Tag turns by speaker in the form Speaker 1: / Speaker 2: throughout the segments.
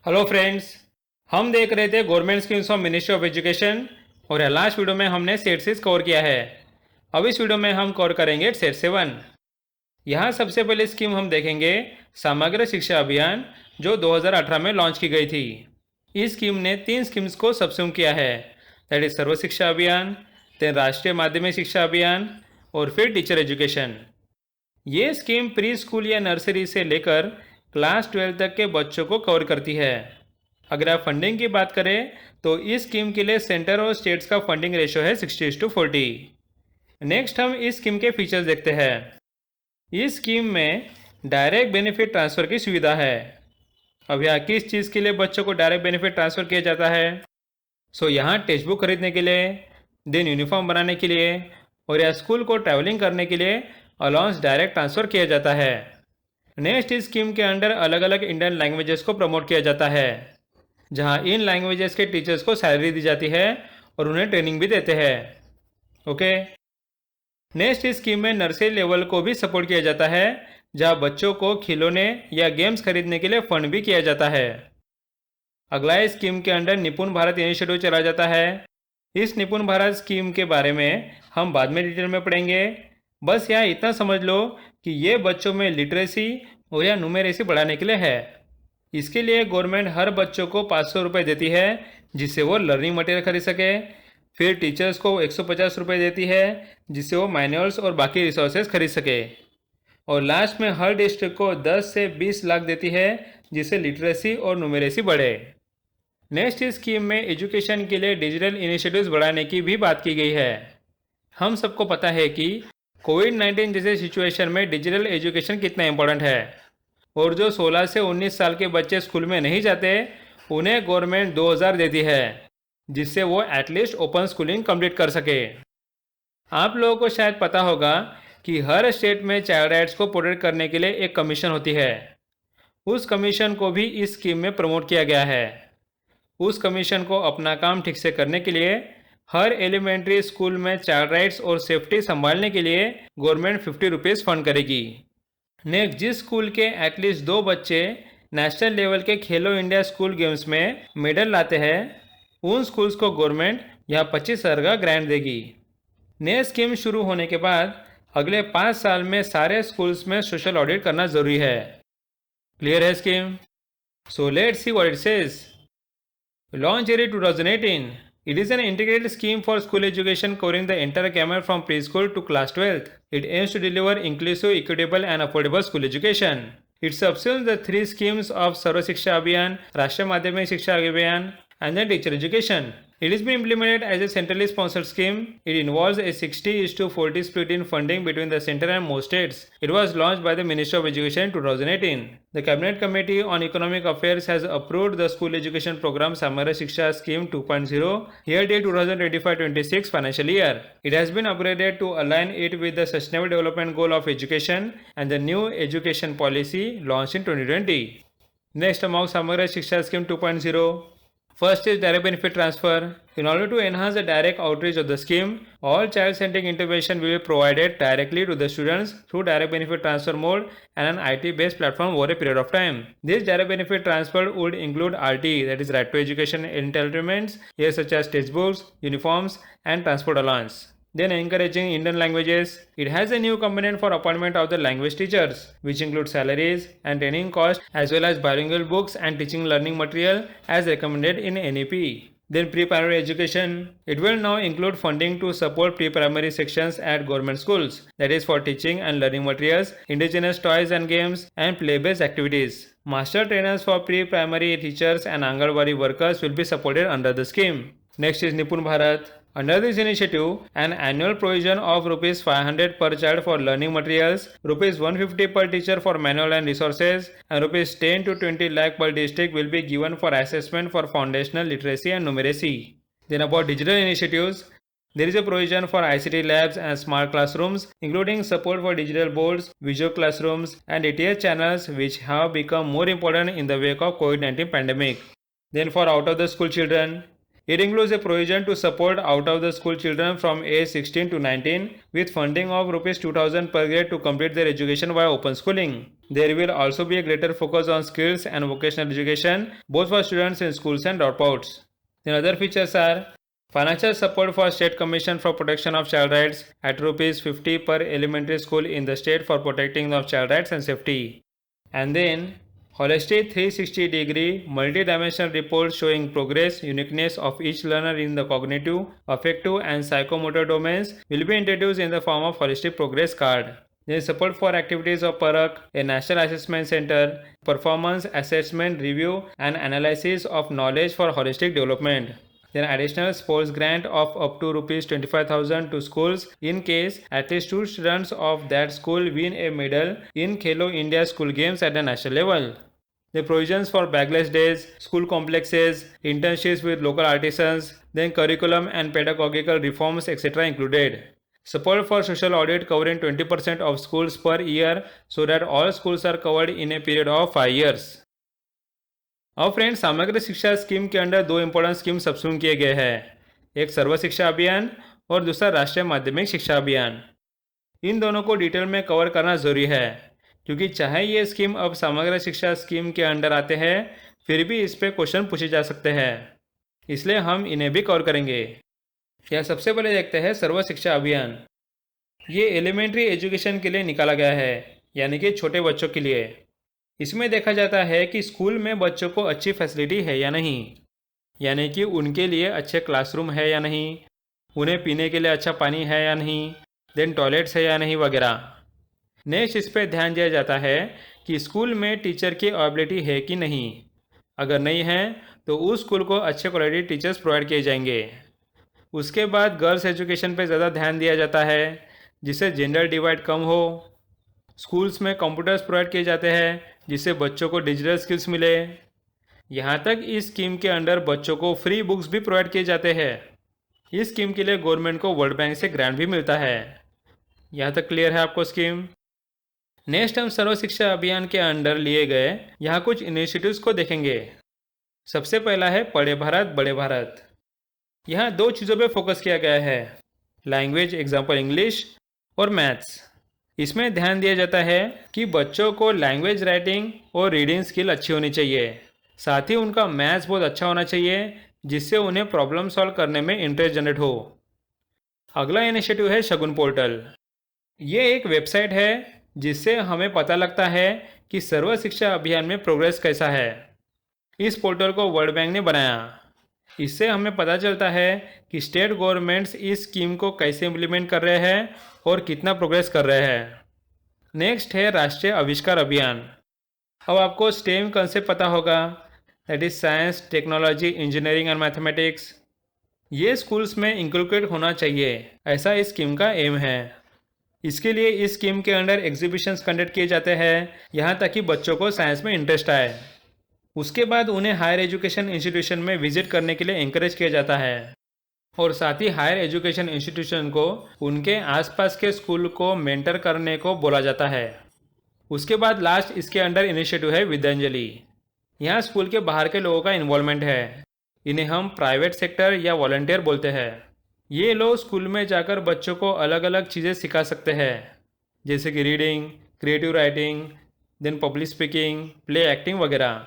Speaker 1: Hello friends. हम देख रहे थे government schemes of ministry of education और लास्ट वीडियो में हमने सेट 6 कवर किया है। अब इस वीडियो में हम कवर करेंगे सेट 7। यहाँ सबसे पहले स्कीम हम देखेंगे समग्र शिक्षा अभियान जो 2018 में लॉन्च की गई थी। इस स्कीम ने 3 स्कीम्स को सबस्यूम किया है, दैट इज सर्व शिक्षा अभियान, फिर राष्ट्रीय माध्यमिक शिक्षा अभियान और फिर टीचर एजुकेशन। ये स्कीम प्री स्कूल या नर्सरी से लेकर क्लास 12 तक के बच्चों को कवर करती है। अगर आप फंडिंग की बात करें तो इस स्कीम के लिए सेंटर और स्टेट्स का फंडिंग रेशो है 60:40। नेक्स्ट हम इस स्कीम के फीचर्स देखते हैं। इस स्कीम में डायरेक्ट बेनिफिट ट्रांसफ़र की सुविधा है। अब यहाँ किस चीज़ के लिए बच्चों को डायरेक्ट बेनिफिट ट्रांसफ़र किया जाता है? यहाँ टेक्स्ट बुक खरीदने के लिए, देन यूनिफॉर्म बनाने के लिए और या स्कूल को ट्रैवलिंग करने के लिए अलाउंस डायरेक्ट ट्रांसफ़र किया जाता है। नेक्स्ट इस स्कीम के अंडर अलग अलग इंडियन लैंग्वेजेस को प्रमोट किया जाता है, जहां इन लैंग्वेजेस के टीचर्स को सैलरी दी जाती है और उन्हें ट्रेनिंग भी देते हैं। ओके। नेक्स्ट इस स्कीम में नर्सरी लेवल को भी सपोर्ट किया जाता है, जहां बच्चों को खिलौने या गेम्स खरीदने के लिए फंड भी किया जाता है। अगला इस स्कीम के अंडर निपुण भारत इनिशिएटिव चलाया जाता है। इस निपुण भारत स्कीम के बारे में हम बाद में डिटेल में पढ़ेंगे। बस यहाँ इतना समझ लो कि ये बच्चों में लिटरेसी और या न्यूमेरेसी बढ़ाने के लिए है। इसके लिए गवर्नमेंट हर बच्चों को 500 रुपये देती है, जिससे वो लर्निंग मटेरियल खरीद सके। फिर टीचर्स को 150 रुपये देती है, जिससे वो मैनुअल्स और बाकी रिसोर्सेज खरीद सके। और लास्ट में हर डिस्ट्रिक्ट को 10 से 20 लाख देती है, जिससे लिटरेसी और न्यूमेरेसी बढ़े। नेक्स्ट इस स्कीम में एजुकेशन के लिए डिजिटल इनिशिएटिव्स बढ़ाने की भी बात की गई है। हम सबको पता है कि कोविड-19 जैसे सिचुएशन में डिजिटल एजुकेशन कितना इम्पोर्टेंट है, और जो 16 से 19 साल के बच्चे स्कूल में नहीं जाते उन्हें गवर्नमेंट 2000 देती है, जिससे वो एटलीस्ट ओपन स्कूलिंग कंप्लीट कर सके। आप लोगों को शायद पता होगा कि हर स्टेट में चाइल्ड राइट्स को प्रोटेक्ट करने के लिए एक कमीशन होती है। उस कमीशन को भी इस स्कीम में प्रमोट किया गया है। उस कमीशन को अपना काम ठीक से करने के लिए हर एलिमेंट्री स्कूल में चाइल्ड राइट्स और सेफ्टी संभालने के लिए गवर्नमेंट 50 रुपीज़ फंड करेगी। नेक्स्ट, जिस स्कूल के एटलीस्ट 2 बच्चे नेशनल लेवल के खेलो इंडिया स्कूल गेम्स में मेडल लाते हैं, उन स्कूल्स को गवर्नमेंट यहाँ 25,000 का ग्रांट देगी। नए स्कीम शुरू होने के बाद अगले 5 साल में सारे स्कूल्स में सोशल ऑडिट करना जरूरी है। क्लियर है scheme? So let's see what it says. Launched in 2018, it is an integrated scheme for school education covering the entire gamut from preschool to class 12th. It aims to deliver inclusive, equitable and affordable school education. It subsumes the 3 schemes of Sarva Shiksha Abhiyan, Rashtriya Madhyamik Shiksha Abhiyan and then teacher education. It is being implemented as a centrally sponsored scheme. It involves a 60:40 split in funding between the center and most states. It was launched by the Ministry of Education in 2018. The Cabinet Committee on Economic Affairs has approved the school education program Samagara Shiksha Scheme 2.0 here till 2025-26 financial year. It has been upgraded to align it with the Sustainable Development Goal of Education and the new education policy launched in 2020. Next among Samagara Shiksha Scheme 2.0. First is direct benefit transfer. In order to enhance the direct outreach of the scheme, all child-centric intervention will be provided directly to the students through direct benefit transfer mode and an IT-based platform over a period of time. This direct benefit transfer would include RT, that is right to education entitlements, here such as textbooks, uniforms, and transport allowance. Then encouraging Indian languages. It has a new component for appointment of the language teachers, which includes salaries and training costs as well as bilingual books and teaching learning material as recommended in NEP. Then pre-primary education. It will now include funding to support pre-primary sections at government schools, that is for teaching and learning materials, indigenous toys and games, and play-based activities. Master trainers for pre-primary teachers and Anganwadi workers will be supported under the scheme. Next is Nipun Bharat. Under this initiative, an annual provision of Rs 500 per child for learning materials, Rs 150 per teacher for manual and resources, and Rs 10 to 20 lakh per district will be given for assessment for foundational literacy and numeracy. Then about digital initiatives, there is a provision for ICT labs and smart classrooms, including support for digital boards, visual classrooms, and ATS channels, which have become more important in the wake of COVID-19 pandemic. Then for out of the school children, It includes a provision to support out of the school children from age 16 to 19 with funding of Rs 2000 per grade to complete their education via open schooling. There will also be a greater focus on skills and vocational education both for students in schools and dropouts. Then other features are financial support for State Commission for Protection of Child Rights at Rs 50 per elementary school in the state for protecting of child rights and safety. And then holistic 360-degree multi-dimensional report showing progress, uniqueness of each learner in the cognitive, affective and psychomotor domains will be introduced in the form of holistic progress card. There is support for activities of PARAK, a national assessment center, performance assessment review and analysis of knowledge for holistic development. Then additional sports grant of up to Rs 25,000 to schools in case at least 2 students of that school win a medal in Khelo India school games at the national level. The provisions for bagless days, school complexes, internships with local artisans, then curriculum and pedagogical reforms etc. included. Support for social audit covering 20% of schools per year so that all schools are covered in a period of 5 years. अब friends, समग्र शिक्षा scheme के under 2 important scheme सब्सुम किए गए हैं, एक सर्व शिक्षा अभियान और दूसरा राष्ट्रीय माध्यमिक शिक्षा अभियान। इन दोनों को डिटेल में कवर करना ज़रूरी है क्योंकि चाहे ये स्कीम अब समग्र शिक्षा स्कीम के अंडर आते हैं फिर भी इस पर क्वेश्चन पूछे जा सकते हैं, इसलिए हम इन्हें भी कवर करेंगे। यह सबसे पहले देखते हैं सर्व शिक्षा अभियान। ये एलिमेंट्री एजुकेशन के लिए निकाला गया है, यानी कि छोटे बच्चों के लिए। इसमें देखा जाता है कि स्कूल में बच्चों को अच्छी फैसिलिटी है या नहीं, यानी कि उनके लिए अच्छे क्लासरूम है या नहीं, उन्हें पीने के लिए अच्छा पानी है या नहीं, देन टॉयलेट्स है या नहीं वगैरह। नेक्स्ट इस पर ध्यान दिया जाता है कि स्कूल में टीचर की अवेलेबिलिटी है कि नहीं। अगर नहीं है तो उस स्कूल को अच्छे क्वालिटी टीचर्स प्रोवाइड किए जाएंगे। उसके बाद गर्ल्स एजुकेशन पर ज़्यादा ध्यान दिया जाता है जिससे जेंडर डिवाइड कम हो। स्कूल्स में कंप्यूटर्स प्रोवाइड किए जाते हैं जिससे बच्चों को डिजिटल स्किल्स मिले। यहाँ तक इस स्कीम के अंडर बच्चों को फ्री बुक्स भी प्रोवाइड किए जाते हैं। इस स्कीम के लिए गवर्नमेंट को वर्ल्ड बैंक से ग्रांट भी मिलता है। यहाँ तक क्लियर है आपको स्कीम? नेक्स्ट हम सर्व शिक्षा अभियान के अंडर लिए गए यहाँ कुछ इनिशिएटिव्स को देखेंगे। सबसे पहला है पढ़े भारत बड़े भारत। यहाँ 2 चीज़ों पे फोकस किया गया है, लैंग्वेज एग्जाम्पल इंग्लिश और मैथ्स। इसमें ध्यान दिया जाता है कि बच्चों को लैंग्वेज राइटिंग और रीडिंग स्किल अच्छी होनी चाहिए, साथ ही उनका मैथ्स बहुत अच्छा होना चाहिए जिससे उन्हें प्रॉब्लम सॉल्व करने में इंटरेस्ट जनरेट हो। अगला इनिशिएटिव है शगुन पोर्टल। ये एक वेबसाइट है जिससे हमें पता लगता है कि सर्व शिक्षा अभियान में प्रोग्रेस कैसा है। इस पोर्टल को वर्ल्ड बैंक ने बनाया। इससे हमें पता चलता है कि स्टेट गवर्नमेंट्स इस स्कीम को कैसे इम्प्लीमेंट कर रहे हैं और कितना प्रोग्रेस कर रहे हैं। नेक्स्ट है राष्ट्रीय आविष्कार अभियान। अब आपको स्टेम कंसेप्ट पता होगा, that is science, technology, engineering and mathematics. ये स्कूल्स में इंक्लूडेड होना चाहिए, ऐसा इस स्कीम का एम है। इसके लिए इस स्कीम के अंडर एग्जीबिशंस कंडक्ट किए जाते हैं यहाँ तक कि बच्चों को साइंस में इंटरेस्ट आए। उसके बाद उन्हें हायर एजुकेशन इंस्टीट्यूशन में विजिट करने के लिए एंकरेज किया जाता है और साथ ही हायर एजुकेशन इंस्टीट्यूशन को उनके आसपास के स्कूल को मेंटर करने को बोला जाता है। उसके बाद लास्ट इसके अंडर इनिशिएटिव है विद्यांजलि। यहाँ स्कूल के बाहर के लोगों का इन्वॉल्वमेंट है, इन्हें हम प्राइवेट सेक्टर या वॉलंटियर बोलते हैं। ये लोग स्कूल में जाकर बच्चों को अलग अलग चीज़ें सिखा सकते हैं जैसे कि reading, creative writing, then public speaking, play acting वगैरह।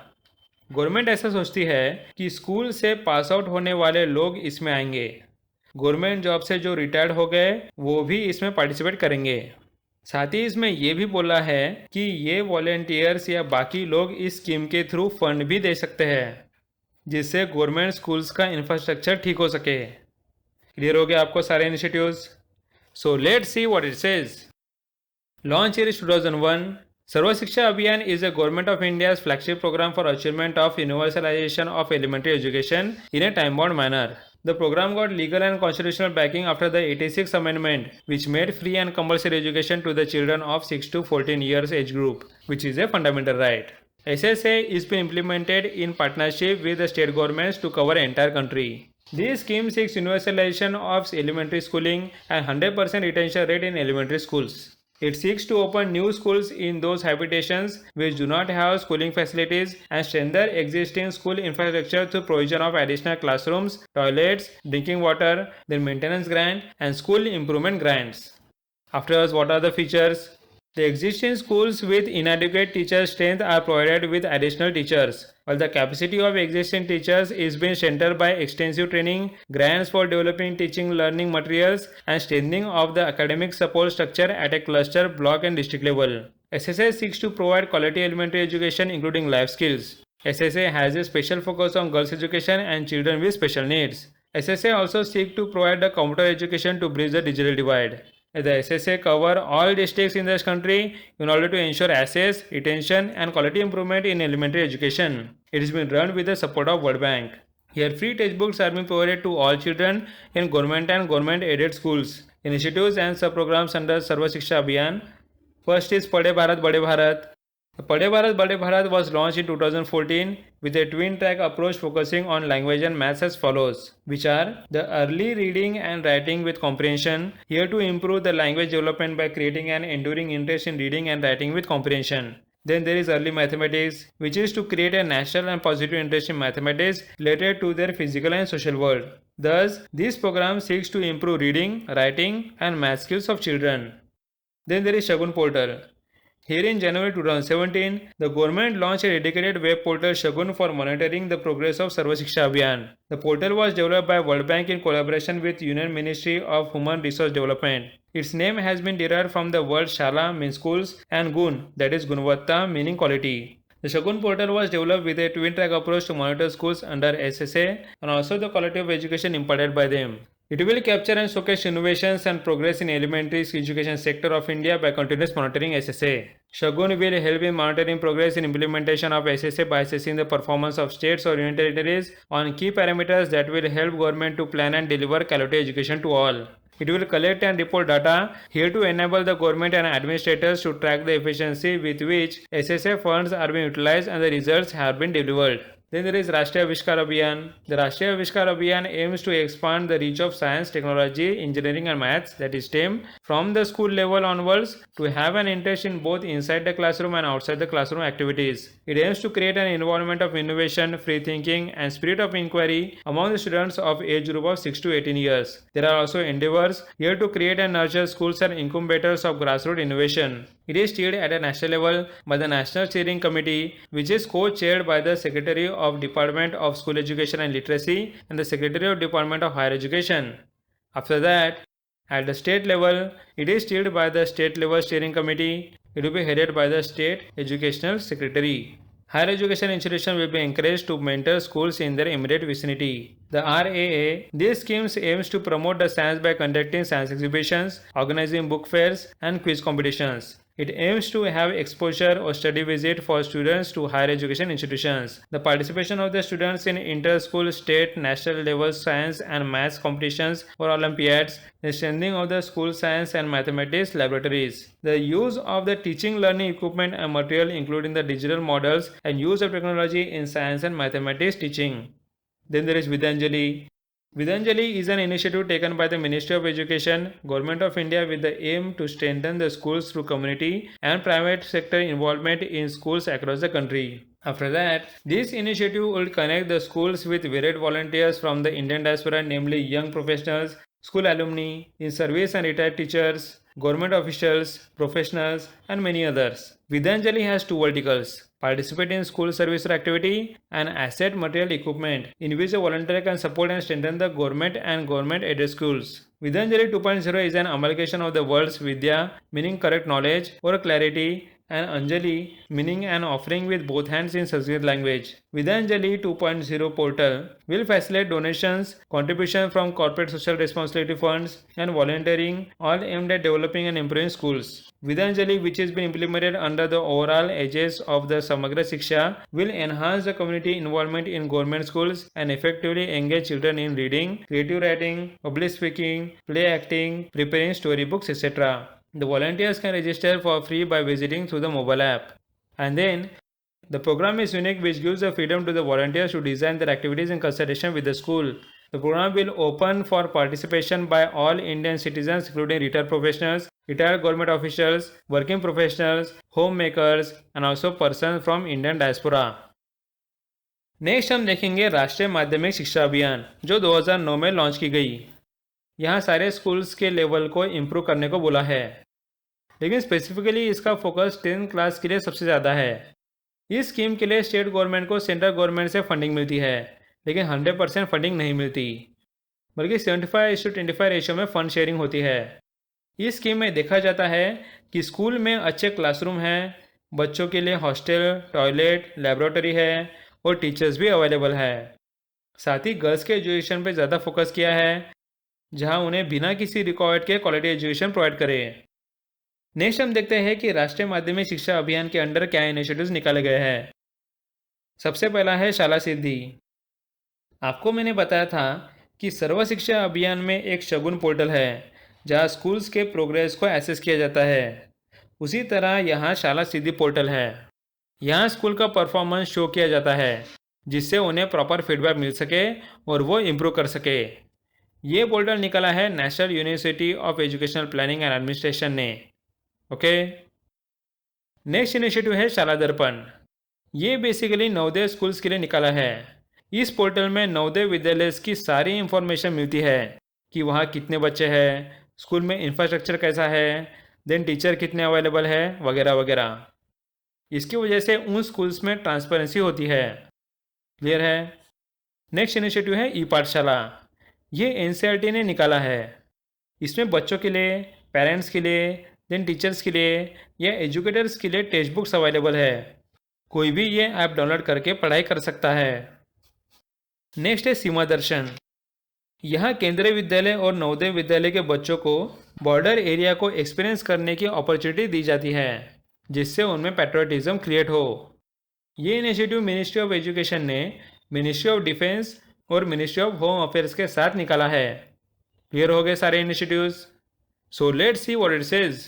Speaker 1: गवर्नमेंट ऐसा सोचती है कि स्कूल से पास आउट होने वाले लोग इसमें आएंगे, गवर्नमेंट जॉब से जो रिटायर्ड हो गए वो भी इसमें पार्टिसिपेट करेंगे। साथ ही इसमें ये भी बोला है कि ये वॉलेंटियर्स या बाकी लोग इस स्कीम के थ्रू फंड भी दे सकते हैं जिससे गवर्नमेंट स्कूल्स का इंफ्रास्ट्रक्चर ठीक हो सके। क्लियर हो गया आपको सारे initiatives? So let's see what it says. Launch year 2001। सर्व शिक्षा अभियान is a government of India's flagship program for achievement of universalization of elementary education in a time-bound manner. The program got legal and constitutional backing after the 86th Amendment, which made free and compulsory education to the children of 6 to 14 years age group, which is a fundamental right. SSA is being implemented in partnership with the state governments to cover the entire country. This scheme seeks universalization of elementary schooling and 100% retention rate in elementary schools. It seeks to open new schools in those habitations which do not have schooling facilities and strengthen existing school infrastructure through provision of additional classrooms, toilets, drinking water, then maintenance grant, and school improvement grants. Afterwards, what are the features? The existing schools with inadequate teacher strength are provided with additional teachers, while the capacity of existing teachers is being strengthened by extensive training, grants for developing teaching learning materials, and strengthening of the academic support structure at a cluster, block, and district level. SSA seeks to provide quality elementary education including life skills. SSA has a special focus on girls' education and children with special needs. SSA also seeks to provide the computer education to bridge the digital divide. The SSA cover all districts in this country in order to ensure access, retention, and quality improvement in elementary education. It has been run with the support of World Bank. Here, free textbooks are being provided to all children in government and government-aided schools. Initiatives and sub-programs under Sarva Shiksha Abhiyan. First is Padhe Bharat Bade Bharat. Padhe Bharat Bade Bharat was launched in 2014 with a twin-track approach focusing on language and maths as follows, which are the early reading and writing with comprehension, here to improve the language development by creating an enduring interest in reading and writing with comprehension. Then there is early mathematics, which is to create a natural and positive interest in mathematics related to their physical and social world. Thus, this program seeks to improve reading, writing, and math skills of children. Then there is Shagun Portal. Here in January 2017, the government launched a dedicated web portal Shagun for monitoring the progress of Sarva Shiksha Abhiyan. The portal was developed by World Bank in collaboration with Union Ministry of Human Resource Development. Its name has been derived from the word Shala means schools and Gun, that is Gunavatta meaning quality. The Shagun portal was developed with a twin-track approach to monitor schools under SSA and also the quality of education imparted by them. It will capture and showcase innovations and progress in elementary education sector of India by continuous monitoring SSA. Shagun will help in monitoring progress in implementation of SSA by assessing the performance of states or union territories on key parameters that will help government to plan and deliver quality education to all. It will collect and report data here to enable the government and administrators to track the efficiency with which SSA funds are being utilized and the results have been delivered. Then there is Rashtriya Avishkar Abhiyan. The Rashtriya Avishkar Abhiyan aims to expand the reach of science, technology, engineering and maths, that is STEM, from the school level onwards to have an interest in both inside the classroom and outside the classroom activities. It aims to create an environment of innovation, free thinking and spirit of inquiry among the students of age group of 6 to 18 years. There are also endeavors here to create and nurture schools and incubators of grassroots innovation. It is steered at a national level by the National Steering Committee, which is co-chaired by the Secretary of Department of School Education and Literacy and the Secretary of Department of Higher Education. After that, at the state level, it is steered by the State Level Steering Committee. It will be headed by the State Educational Secretary. Higher education institutions will be encouraged to mentor schools in their immediate vicinity. The RAA, these schemes aims to promote the science by conducting science exhibitions, organizing book fairs and quiz competitions. It aims to have exposure or study visit for students to higher education institutions. The participation of the students in inter-school, state, national level science and maths competitions or Olympiads, the strengthening of the school science and mathematics laboratories, the use of the teaching learning equipment and material including the digital models and use of technology in science and mathematics teaching. Then there is Vidyanjali. Vidyanjali is an initiative taken by the Ministry of Education, Government of India with the aim to strengthen the schools through community and private sector involvement in schools across the country. After that, this initiative will connect the schools with varied volunteers from the Indian diaspora, namely young professionals, school alumni, in-service and retired teachers, government officials, professionals, and many others. Vidyanjali has two verticals: participate in school service activity and asset material equipment, in which a volunteer can support and strengthen the government and government-aided schools. Vidyanjali 2.0 is an amalgamation of the words Vidya, meaning correct knowledge or clarity, and Anjali, meaning an offering with both hands in Sanskrit language. Vidyanjali 2.0 portal will facilitate donations, contribution from corporate social responsibility funds, and volunteering, all aimed at developing and improving schools. Vidyanjali, which has been implemented under the overall aegis of the Samagra Shiksha, will enhance the community involvement in government schools and effectively engage children in reading, creative writing, public speaking, play acting, preparing storybooks, etc. The volunteers can register for free by visiting through the mobile app. And then, the program is unique, which gives the freedom to the volunteers to design their activities in consultation with the school. The program will open for participation by all Indian citizens including retired professionals. retired government officials, working professionals, homemakers, and also persons from Indian diaspora. Next हम देखेंगे राष्ट्रीय माध्यमिक शिक्षा अभियान जो 2009 में launch की गई। यहाँ सारे स्कूल्स के लेवल को इम्प्रूव करने को बोला है, लेकिन स्पेसिफिकली इसका फोकस 10th क्लास के लिए सबसे ज़्यादा है। इस स्कीम के लिए स्टेट गवर्नमेंट को सेंट्रल गवर्नमेंट से फंडिंग मिलती है, लेकिन 100% फंडिंग नहीं मिलती, बल्कि 75:25 रेशियो में फंड शेयरिंग होती है। इस स्कीम में देखा जाता है कि स्कूल में अच्छे क्लासरूम हैं, बच्चों के लिए हॉस्टल, टॉयलेट, लेबोरेटरी है और टीचर्स भी अवेलेबल है। साथ ही गर्ल्स के एजुकेशन पे ज़्यादा फोकस किया है, जहां उन्हें बिना किसी रिकॉर्ड के क्वालिटी एजुकेशन प्रोवाइड करे। नेक्स्ट हम देखते हैं कि राष्ट्रीय माध्यमिक शिक्षा अभियान के अंडर क्या इनिशिएटिव्स निकाले गए हैं। सबसे पहला है शाला सिद्धि। आपको मैंने बताया था कि सर्व शिक्षा अभियान में एक शगुन पोर्टल है जहां स्कूल्स के प्रोग्रेस को एसेस किया जाता है। उसी तरह यहाँ शाला सिद्धि पोर्टल है। यहाँ स्कूल का परफॉर्मेंस शो किया जाता है, जिससे उन्हें प्रॉपर फीडबैक मिल सके और वो इम्प्रूव कर सके। ये पोर्टल निकाला है national university of educational planning and administration ने। ओके, नेक्स्ट इनिशिएटिव है शाला दर्पण। ये बेसिकली नवोदय स्कूल्स के लिए निकाला है। इस पोर्टल में नवोदय विद्यालय की सारी इंफॉर्मेशन मिलती है कि वहाँ कितने बच्चे हैं, स्कूल में इंफ्रास्ट्रक्चर कैसा है, देन टीचर कितने अवेलेबल है, वगैरह वगैरह। इसकी वजह से उन स्कूल्स में ट्रांसपेरेंसी होती है। क्लियर है? नेक्स्ट इनिशिएटिव है ई पाठशाला। ये एनसीईआरटी ने निकाला है। इसमें बच्चों के लिए, पेरेंट्स के लिए, देन टीचर्स के लिए या एजुकेटर्स के लिए टेक्स्ट बुक्स अवेलेबल है। कोई भी ये ऐप डाउनलोड करके पढ़ाई कर सकता है। नेक्स्ट है सीमा दर्शन। यहाँ केंद्रीय विद्यालय और नवोदय विद्यालय के बच्चों को बॉर्डर एरिया को एक्सपीरियंस करने की अपॉर्चुनिटी दी जाती है, जिससे उनमें पैट्रियटिज्म क्रिएट हो। ये इनिशिएटिव मिनिस्ट्री ऑफ एजुकेशन ने मिनिस्ट्री ऑफ डिफेंस और मिनिस्ट्री ऑफ होम अफेयर्स के साथ निकाला है। क्लियर हो गए सारे initiatives? So let's see what it says.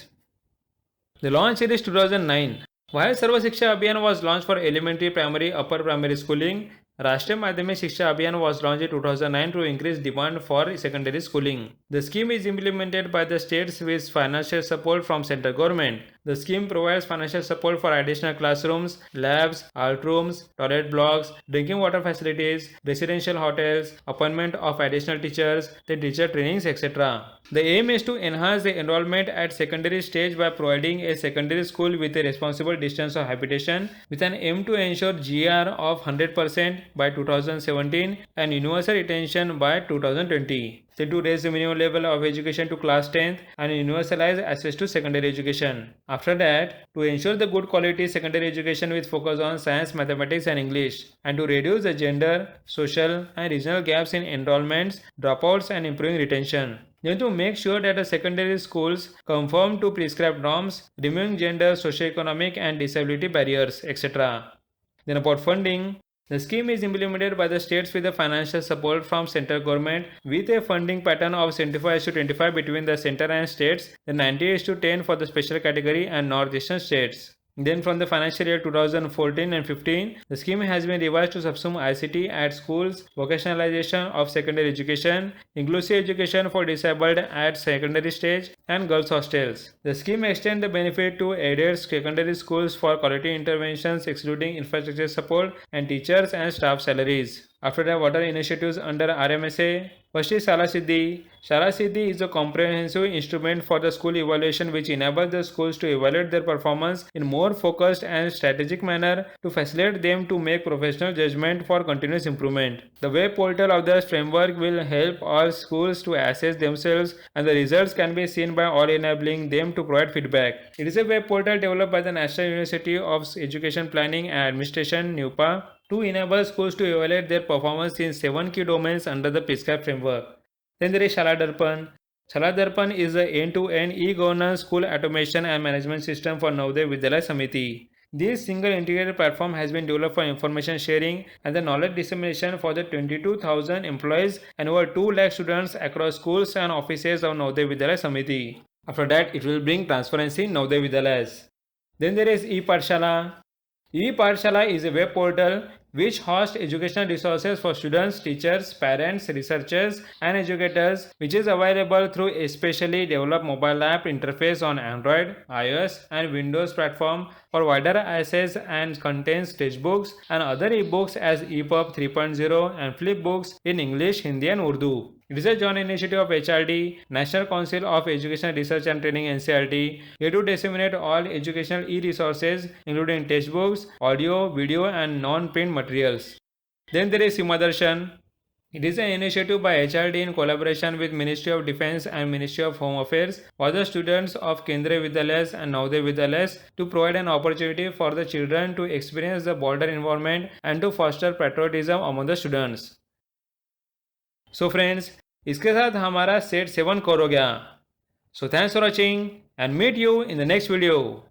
Speaker 1: The launch year is 2009. While सर्व शिक्षा अभियान was launched for elementary, primary, upper primary schooling, राष्ट्रीय माध्यमिक शिक्षा अभियान was launched in 2009 to increase demand for secondary schooling. The scheme is implemented by the states with financial support from central government. The scheme provides financial support for additional classrooms, labs, art rooms, toilet blocks, drinking water facilities, residential hotels, appointment of additional teachers, the teacher trainings, etc. The aim is to enhance the enrollment at secondary stage by providing a secondary school with a responsible distance of habitation, with an aim to ensure GR of 100% by 2017 and universal retention by 2020. Then to raise the minimum level of education to class 10th and universalize access to secondary education. After that, to ensure the good quality secondary education with focus on science, mathematics and English, and to reduce the gender, social and regional gaps in enrollments, dropouts and improving retention. Then to make sure that the secondary schools conform to prescribed norms, removing gender, socio-economic and disability barriers, etc. Then about funding, the scheme is implemented by the states with the financial support from central government with a funding pattern of 75:25 between the center and states, then 90:10 for the special category and northeastern states. Then from the financial year 2014 and 15, the scheme has been revised to subsume ICT at schools, vocationalization of secondary education, inclusive education for disabled at secondary stage, and girls hostels. The scheme extends the benefit to aided secondary schools for quality interventions excluding infrastructure support and teachers and staff salaries. After that, what are initiatives under RMSA? First is Shala Siddhi. Shala Siddhi is a comprehensive instrument for the school evaluation which enables the schools to evaluate their performance in more focused and strategic manner to facilitate them to make professional judgment for continuous improvement. The web portal of the framework will help all schools to assess themselves and the results can be seen by all, enabling them to provide feedback. It is a web portal developed by the National University of Education Planning and Administration (NUPA) to enable schools to evaluate their performance in 7 key domains under the prescribed framework. Then there is Shala Darpan. Shala Darpan is the end-to-end e-governance school automation and management system for Navodaya Vidyalaya Samiti. This single integrated platform has been developed for information sharing and the knowledge dissemination for the 22,000 employees and over 2 lakh students across schools and offices of Navodaya Vidyalaya Samiti. After that, it will bring transparency in Navodaya Vidyalayas. Then there is e-Pathshala. E-Pathshala is a web portal which host educational resources for students, teachers, parents, researchers, and educators, which is available through a specially developed mobile app interface on Android, iOS, and Windows platform for wider access and contains textbooks and other ebooks as EPUB 3.0 and flipbooks in English, Hindi, and Urdu. It is a joint initiative of HRD, National Council of Educational Research and Training NCERT, here to disseminate all educational e-resources including textbooks, audio, video, and non-print materials. Then there is Simadarshan. It is an initiative by HRD in collaboration with Ministry of Defense and Ministry of Home Affairs for the students of Kendriya Vidyalayas and Navodaya Vidyalayas to provide an opportunity for the children to experience the border environment and to foster patriotism among the students. So friends, इसके साथ हमारा set 7 cover हो गया. So thanks for watching and meet you in the next video.